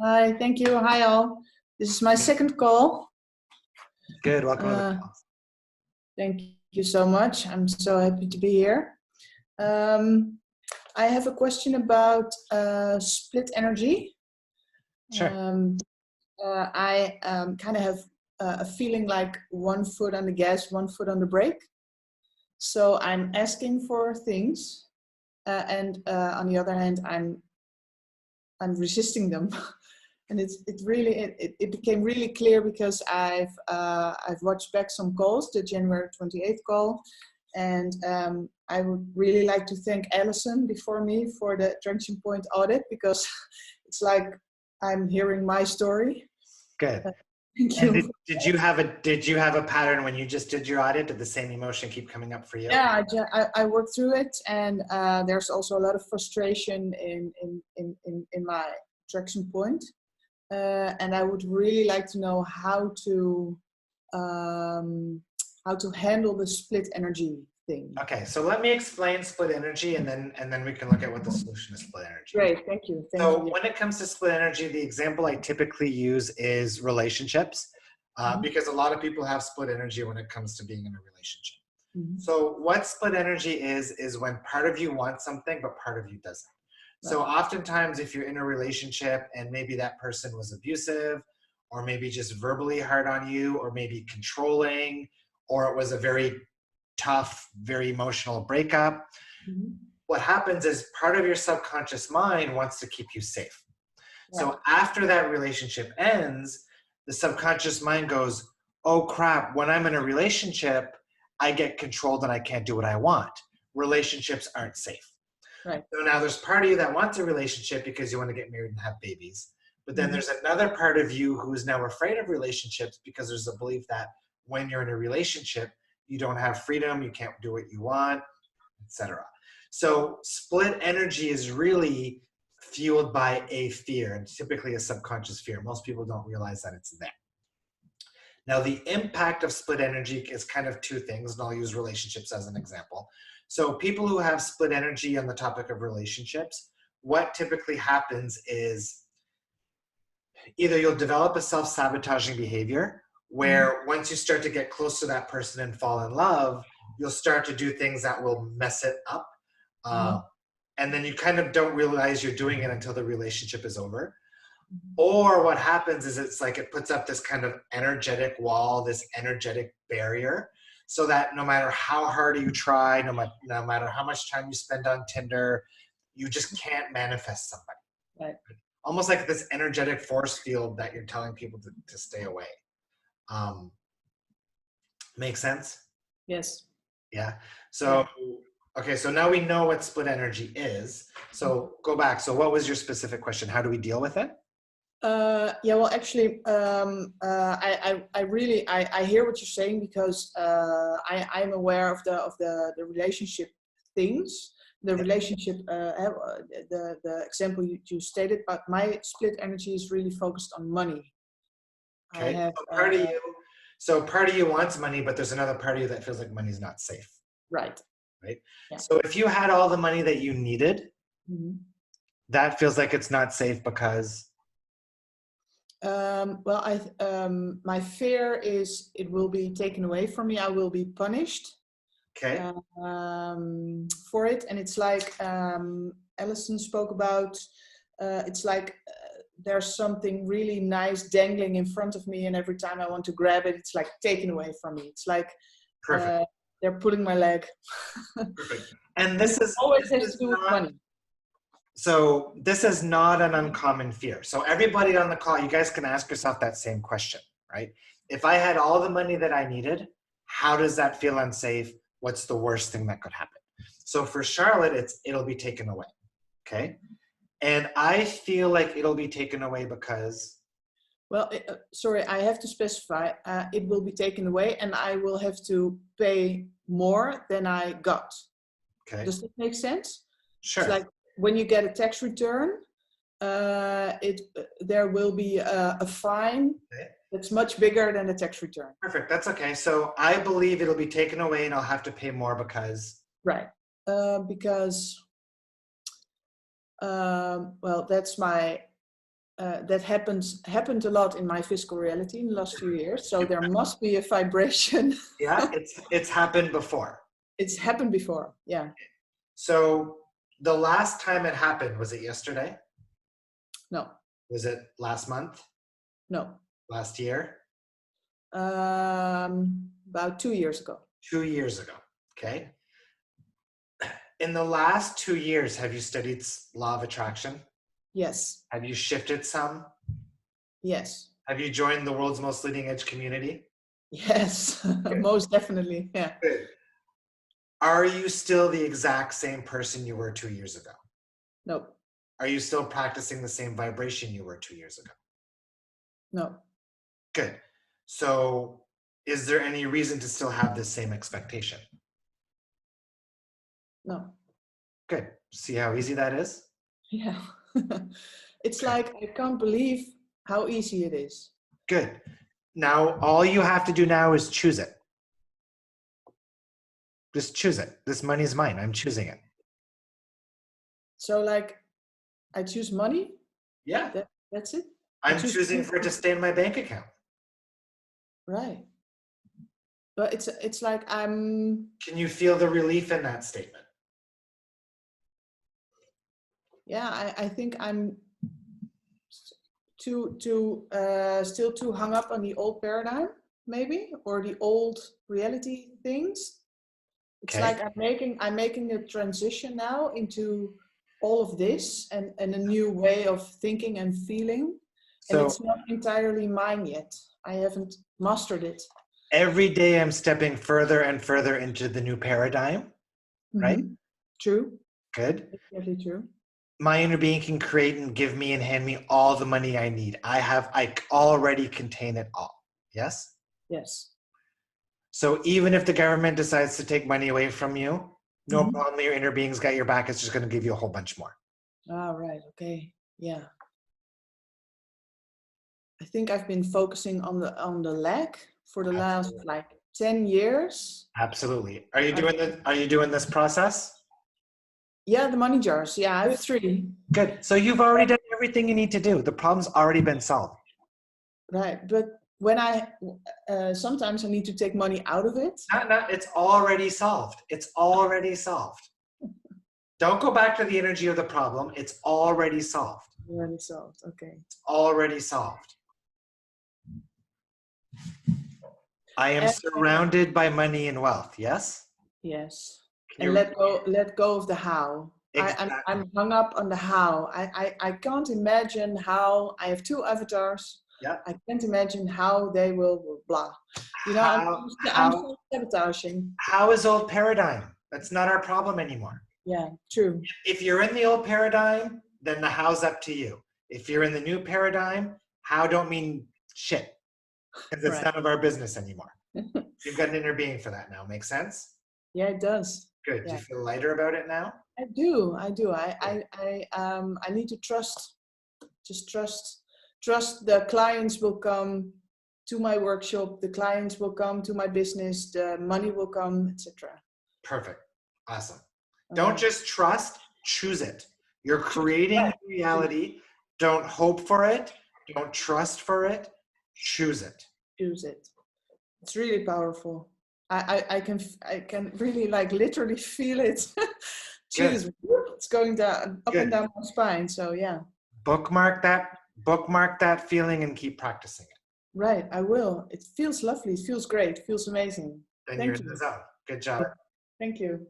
Hi, thank you. Hi, all. This is my second call. Good, welcome to the Uh, call. Thank you so much. I'm so happy to be here. I have a question about split energy. Sure. I kind of have a feeling like one foot on the gas, one foot on the brake. So I'm asking for things, and on the other hand, I'm resisting them. And it became really clear because I've watched back some calls, the January 28th call, and I would really like to thank Alison before me for the junction point audit, because it's like I'm hearing my story. Good. Thank And you. did you have a pattern when you just did your audit? Did the same emotion keep coming up for you? Yeah, I worked through it, and there's also a lot of frustration in my traction point. And I would really like to know how to handle the split energy thing. Okay, so let me explain split energy, and then we can look at what the solution to split energy is. Great, thank you. So when it comes to split energy, the example I typically use is relationships, because a lot of people have split energy when it comes to being in a relationship. So what split energy is when part of you wants something, but part of you doesn't. So oftentimes if you're in a relationship and maybe that person was abusive, or maybe just verbally hard on you, or maybe controlling, or it was a very tough, very emotional breakup, what happens is part of your subconscious mind wants to keep you safe. So after that relationship ends, the subconscious mind goes, oh crap, when I'm in a relationship, I get controlled and I can't do what I want. Relationships aren't safe. Right. So now there's part of you that wants a relationship because you want to get married and have babies. But then there's another part of you who is now afraid of relationships because there's a belief that when you're in a relationship, you don't have freedom, you can't do what you want, etc. So split energy is really fueled by a fear, and typically a subconscious fear. Most people don't realize that it's there. Now, the impact of split energy is kind of two things, and I'll use relationships as an example. So people who have split energy on the topic of relationships, what typically happens is either you'll develop a self-sabotaging behavior where once you start to get close to that person and fall in love, you'll start to do things that will mess it up. And then you kind of don't realize you're doing it until the relationship is over. Or what happens is it's like it puts up this kind of energetic wall, this energetic barrier, so that no matter how hard you try, no matter how much time you spend on Tinder, you just can't manifest somebody. Right. Almost like this energetic force field that you're telling people to stay away. Make sense? Yes. Yeah. So, okay, so now we know what split energy is. So go back. So what was your specific question? How do we deal with it? Yeah, well, actually, I really hear what you're saying, because I'm aware of the relationship things, the relationship, the example you stated, but my split energy is really focused on money. Okay, so part of you wants money, but there's another part of you that feels like money's not safe. Right. Right. Yeah. So if you had all the money that you needed, that feels like it's not safe because. Well, my fear is it will be taken away from me. I will be punished. Okay. For it, and it's like Alison spoke about. It's like there's something really nice dangling in front of me, and every time I want to grab it, it's like taken away from me. It's like they're pulling my leg. Perfect. And this is always has to do with money. So this is not an uncommon fear. So everybody on the call, you guys can ask yourself that same question, right? If I had all the money that I needed, how does that feel unsafe? What's the worst thing that could happen? So for Charlotte, it'll be taken away, okay? And I feel like it'll be taken away because. Well, sorry, I have to specify. It will be taken away, and I will have to pay more than I got. Okay. Does that make sense? Sure. It's like when you get a tax return, there will be a fine that's much bigger than the tax return. Perfect. That's okay. So I believe it'll be taken away, and I'll have to pay more because. Right. Because. Well, that's my that happened a lot in my physical reality in the last few years. So there must be a vibration. Yeah, it's happened before. It's happened before. Yeah. So the last time it happened, was it yesterday? No. Was it last month? No. Last year? About 2 years ago. 2 years ago. Okay. In the last 2 years, have you studied law of attraction? Yes. Have you shifted some? Yes. Have you joined the world's most leading edge community? Yes. Most definitely. Yeah. Good. Are you still the exact same person you were 2 years ago? No. Are you still practicing the same vibration you were 2 years ago? No. Good. So is there any reason to still have this same expectation? No. Good. See how easy that is? Yeah. It's like, I can't believe how easy it is. Good. Now, all you have to do now is choose it. Just choose it. This money is mine. I'm choosing it. So like, I choose money. Yeah. That's it. I'm choosing for it to stay in my bank account. Right. But it's like I'm. Can you feel the relief in that statement? Yeah, I think I'm still too hung up on the old paradigm, maybe, or the old reality things. It's Okay. like I'm making a transition now into all of this and a new way of thinking and feeling. And So it's not entirely mine yet. I haven't mastered it. every day I'm stepping further and further into the new paradigm, right? True. Good. Definitely true. My inner being can create and give me and hand me all the money I need. I already contain it all. Yes? Yes. So even if the government decides to take money away from you, no problem, your inner being's got your back. It's just going to give you a whole bunch more. Ah, right. Okay. Yeah. I think I've been focusing on the lack for the last like 10 years. Absolutely. Are you doing this process? Yeah, the money jars. Yeah, I have 3. Good. So you've already done everything you need to do. The problem's already been solved. Right. But when sometimes I need to take money out of it. No, it's already solved. It's already solved. Don't go back to the energy of the problem. It's already solved. Already solved. Okay. It's already solved. I am surrounded by money and wealth. Yes? Yes. And let go of the how. Exactly. I'm hung up on the how. I can't imagine how. I have 2 avatars. Yeah. I can't imagine how they will blah. You know, I'm still sabotaging. How is old paradigm? That's not our problem anymore. Yeah, true. If you're in the old paradigm, then the how's up to you. If you're in the new paradigm, how don't mean shit. Because it's none of our business anymore. You've got an inner being for that now. Make sense? Yeah, it does. Good. Yeah. Do you feel lighter about it now? I do. I need to trust. Just trust the clients will come to my workshop. The clients will come to my business. The money will come, etc. Perfect. Awesome. Don't just trust, choose it. You're creating reality. Don't hope for it. Don't trust for it. Choose it. Choose it. It's really powerful. I can really like literally feel it. Choose. It's going down up and down my spine. So yeah. Bookmark that feeling and keep practicing it. Right, I will. It feels lovely. It feels great. It feels amazing. Then you're in the zone. Good job. Thank you.